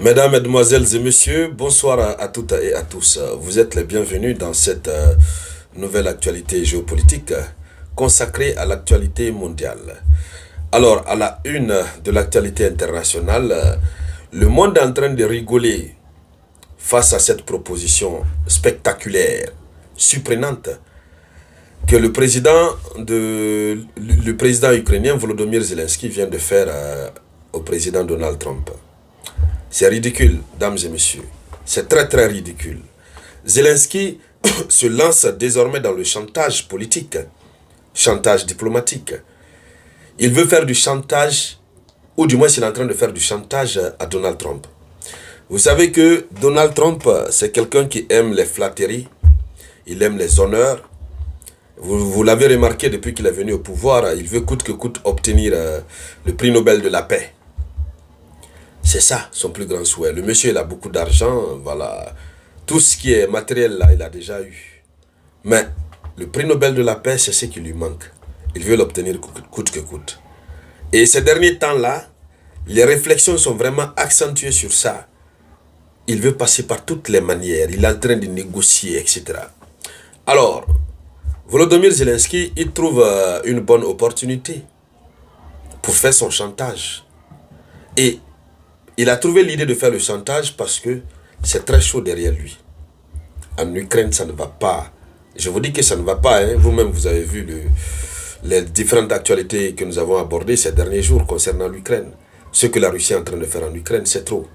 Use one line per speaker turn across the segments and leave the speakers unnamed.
Mesdames, Mesdemoiselles et Messieurs, bonsoir à toutes et à tous. Vous êtes les bienvenus dans cette nouvelle actualité géopolitique consacrée à l'actualité mondiale. Alors, à la une de l'actualité internationale, le monde est en train de rigoler face à cette proposition spectaculaire, surprenante, que le président ukrainien Volodymyr Zelensky vient de faire au président Donald Trump. C'est ridicule, dames et messieurs. C'est très très ridicule. Zelensky se lance désormais dans le chantage politique, chantage diplomatique. Il veut faire du chantage, ou du moins il est en train de faire du chantage à Donald Trump. Vous savez que Donald Trump, c'est quelqu'un qui aime les flatteries, il aime les honneurs. Vous l'avez remarqué depuis qu'il est venu au pouvoir, il veut coûte que coûte obtenir le prix Nobel de la paix. C'est ça son plus grand souhait. Le monsieur, il a beaucoup d'argent, voilà. Tout ce qui est matériel, là, il a déjà eu. Mais le prix Nobel de la paix, c'est ce qui lui manque. Il veut l'obtenir coûte que coûte. Et ces derniers temps-là, les réflexions sont vraiment accentuées sur ça. Il veut passer par toutes les manières. Il est en train de négocier, etc. Alors, Volodymyr Zelensky, il trouve une bonne opportunité pour faire son chantage. Et il a trouvé l'idée de faire le chantage parce que c'est très chaud derrière lui. En Ukraine, ça ne va pas. Je vous dis que ça ne va pas. Hein. Vous-même, vous avez vu les différentes actualités que nous avons abordées ces derniers jours concernant l'Ukraine. Ce que la Russie est en train de faire en Ukraine, c'est trop.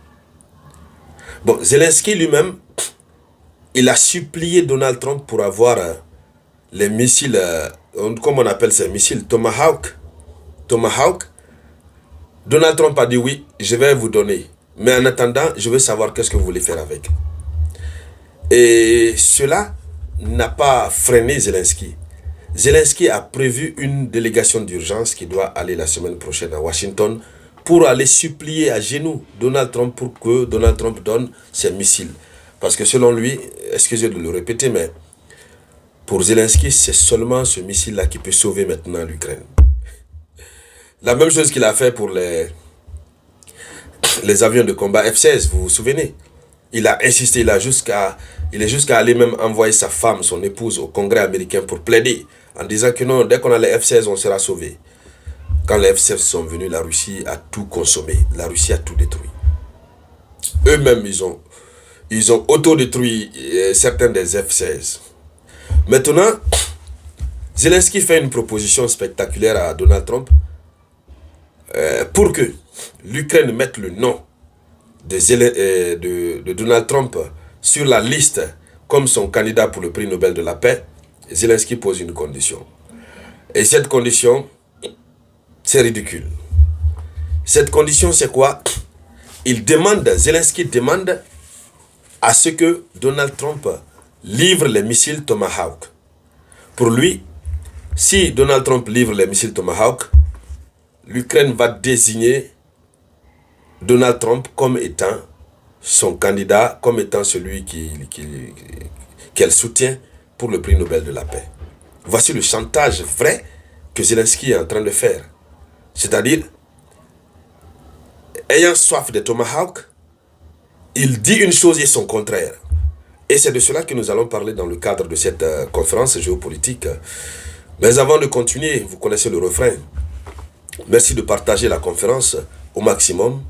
Bon, Zelensky lui-même, il a supplié Donald Trump pour avoir les missiles, comment on appelle ces missiles, Tomahawk. Tomahawk. Donald Trump a dit oui, je vais vous donner. Mais en attendant, je veux savoir qu'est-ce que vous voulez faire avec. Et cela n'a pas freiné Zelensky. Zelensky a prévu une délégation d'urgence qui doit aller la semaine prochaine à Washington pour aller supplier à genoux Donald Trump pour que Donald Trump donne ses missiles. Parce que selon lui, excusez de le répéter, mais pour Zelensky, c'est seulement ce missile-là qui peut sauver maintenant l'Ukraine. La même chose qu'il a fait pour les avions de combat F-16, vous vous souvenez? Il a insisté, il est jusqu'à aller même envoyer sa femme, son épouse, au Congrès américain pour plaider, en disant que non, dès qu'on a les F-16, on sera sauvé. Quand les F-16 sont venus, la Russie a tout consommé, la Russie a tout détruit. Eux-mêmes, ils ont autodétruit certains des F-16. Maintenant, Zelensky fait une proposition spectaculaire à Donald Trump pour que l'Ukraine mette le nom de Donald Trump sur la liste comme son candidat pour le prix Nobel de la paix. Zelensky pose une condition. Et cette condition, c'est ridicule. Cette condition, c'est quoi? Zelensky demande à ce que Donald Trump livre les missiles Tomahawk. Pour lui, si Donald Trump livre les missiles Tomahawk, l'Ukraine va désigner Donald Trump comme étant son candidat, comme étant celui qu'elle soutient pour le prix Nobel de la paix. Voici le chantage vrai que Zelensky est en train de faire. C'est-à-dire, ayant soif de Tomahawk, il dit une chose et son contraire. Et c'est de cela que nous allons parler dans le cadre de cette conférence géopolitique. Mais avant de continuer, vous connaissez le refrain. Merci de partager la conférence au maximum.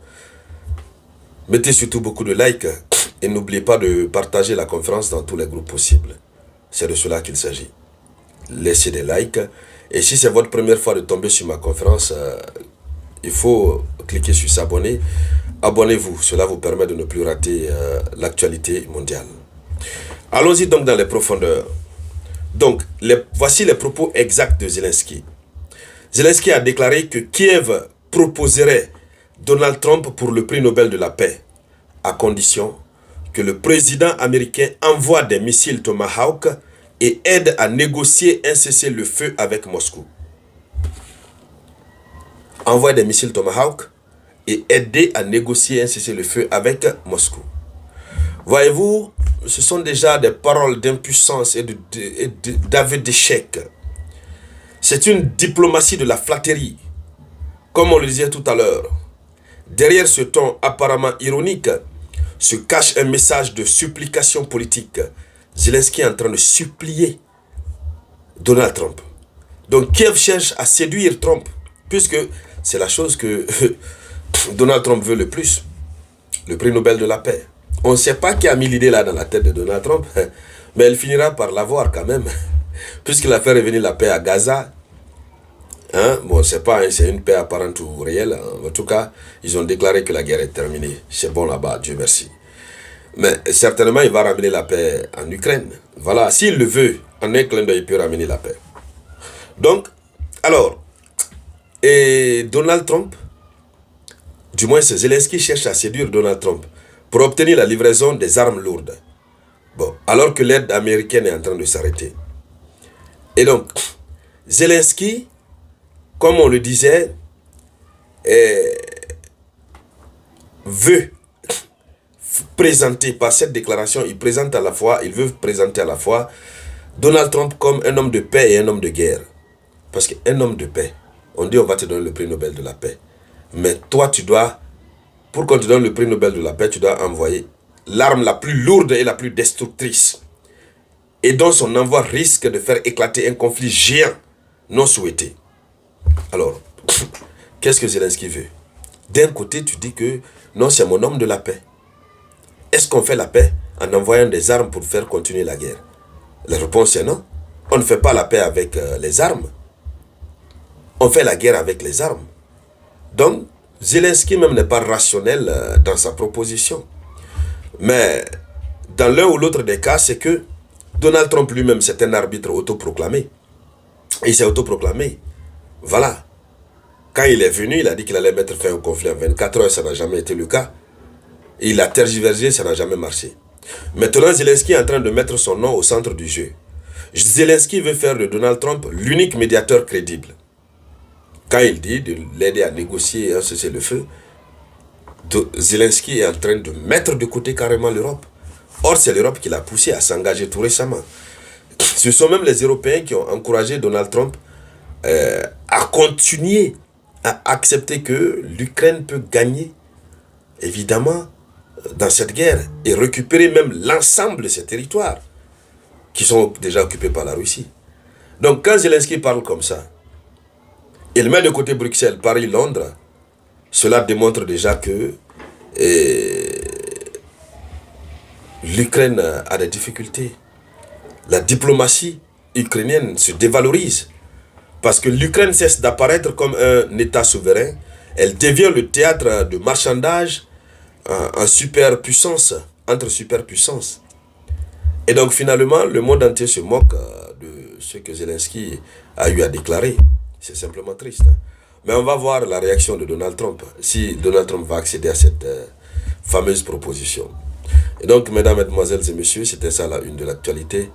Mettez surtout beaucoup de likes et n'oubliez pas de partager la conférence dans tous les groupes possibles. C'est de cela qu'il s'agit. Laissez des likes. Et si c'est votre première fois de tomber sur ma conférence, il faut cliquer sur s'abonner. Abonnez-vous, cela vous permet de ne plus rater l'actualité mondiale. Allons-y donc dans les profondeurs. Donc, voici les propos exacts de Zelensky. Zelensky a déclaré que Kiev proposerait Donald Trump pour le prix Nobel de la paix, à condition que le président américain envoie des missiles Tomahawk et aide à négocier un cessez-le-feu avec Moscou. Envoie des missiles Tomahawk et aider à négocier un cessez-le-feu avec Moscou. Voyez-vous, ce sont déjà des paroles d'impuissance et d'aveu d'échec. C'est une diplomatie de la flatterie. Comme on le disait tout à l'heure, Derrière ce ton apparemment ironique se cache un message de supplication politique. Zelensky est en train de supplier Donald Trump. Donc Kiev cherche à séduire Trump, puisque c'est la chose que Donald Trump veut le plus, le prix Nobel de la paix. On ne sait pas qui a mis l'idée là dans la tête de Donald Trump, mais il finira par l'avoir quand même, puisqu'il a fait revenir la paix à Gaza. Hein? Bon, c'est pas, hein, c'est une paix apparente ou réelle. En tout cas, ils ont déclaré que la guerre est terminée. C'est bon là-bas, Dieu merci. Mais certainement, il va ramener la paix en Ukraine. Voilà, s'il le veut, en un clin d'œil, il peut ramener la paix. Donc, alors, et Donald Trump, du moins Zelensky cherche à séduire Donald Trump pour obtenir la livraison des armes lourdes. Bon, alors que l'aide américaine est en train de s'arrêter. Et donc, Zelensky, comme on le disait, veut présenter par cette déclaration, il veut présenter à la fois Donald Trump comme un homme de paix et un homme de guerre. Parce qu'un homme de paix, on dit on va te donner le prix Nobel de la paix. Mais toi, pour qu'on te donne le prix Nobel de la paix, tu dois envoyer l'arme la plus lourde et la plus destructrice. Et dont son envoi risque de faire éclater un conflit géant non souhaité. Alors, qu'est-ce que Zelensky veut? D'un côté, tu dis que non, c'est mon homme de la paix. Est-ce qu'on fait la paix en envoyant des armes pour faire continuer la guerre? La réponse est non. On ne fait pas la paix avec les armes. On fait la guerre avec les armes. Donc, Zelensky même n'est pas rationnel dans sa proposition. Mais dans l'un ou l'autre des cas, c'est que Donald Trump lui-même, c'est un arbitre autoproclamé. Et il s'est autoproclamé. Voilà. Quand il est venu, il a dit qu'il allait mettre fin au conflit en 24 heures, ça n'a jamais été le cas. Il a tergiversé, ça n'a jamais marché. Maintenant, Zelensky est en train de mettre son nom au centre du jeu. Zelensky veut faire de Donald Trump l'unique médiateur crédible. Quand il dit de l'aider à négocier un cessez-le-feu, Zelensky est en train de mettre de côté carrément l'Europe. Or, c'est l'Europe qui l'a poussé à s'engager tout récemment. Ce sont même les Européens qui ont encouragé Donald Trump à continuer à accepter que l'Ukraine peut gagner, évidemment, dans cette guerre et récupérer même l'ensemble de ces territoires qui sont déjà occupés par la Russie. Donc, quand Zelensky parle comme ça, il met de côté Bruxelles, Paris, Londres, cela démontre déjà que l'Ukraine a des difficultés. La diplomatie ukrainienne se dévalorise parce que l'Ukraine cesse d'apparaître comme un État souverain. Elle devient le théâtre de marchandage en superpuissance, entre superpuissances. Et donc finalement, le monde entier se moque de ce que Zelensky a eu à déclarer. C'est simplement triste. Mais on va voir la réaction de Donald Trump, si Donald Trump va accéder à cette fameuse proposition. Et donc, mesdames, mesdemoiselles et messieurs, c'était ça la une de l'actualité.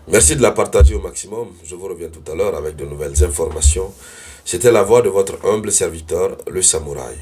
Merci de la partager au maximum. Je vous reviens tout à l'heure avec de nouvelles informations. C'était la voix de votre humble serviteur, le Samouraï.